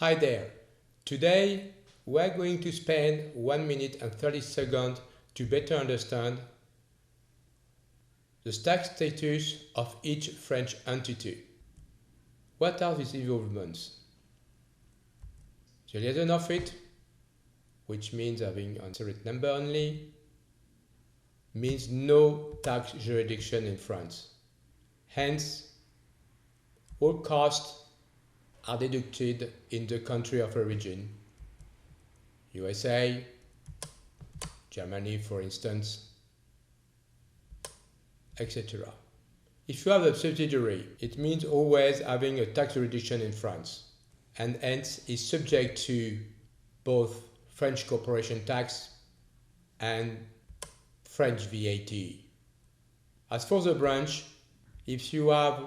Hi there. Today we're going to spend 1 minute and 30 seconds to better understand the tax status of each French entity. What are these involvements? The liaison of it, which means having a separate number only, means no tax jurisdiction in France. Hence, all costs are deducted in the country of origin, USA, Germany for instance, etc. If you have a subsidiary, it means always having a tax jurisdiction in France and hence is subject to both French corporation tax and French VAT. As for the branch, if you have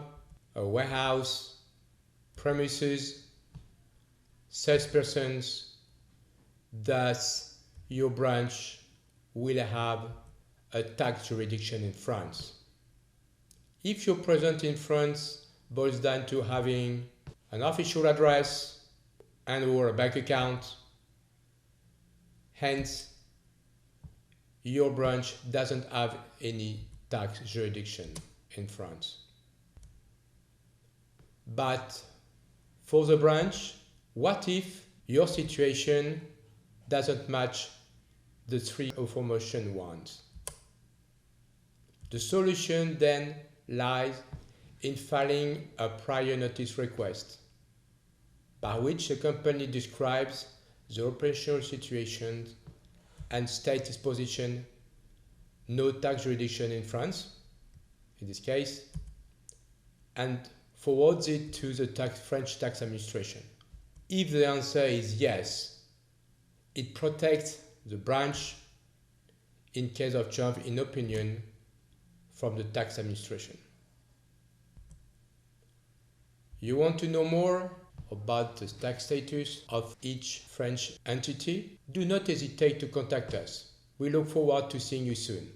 a warehouse, premises, salespersons, thus your branch will have a tax jurisdiction in France. If your presence in France boils down to having an official address and or a bank account, hence your branch doesn't have any tax jurisdiction in France. But for the branch, what if your situation doesn't match the three aforementioned ones? The solution then lies in filing a prior notice request, by which the company describes the operational situation and states its position, no tax jurisdiction in France, in this case, and forwards it to the French tax administration. If the answer is yes, it protects the branch in case of change in opinion from the tax administration. You want to know more about the tax status of each French entity? Do not hesitate to contact us. We look forward to seeing you soon.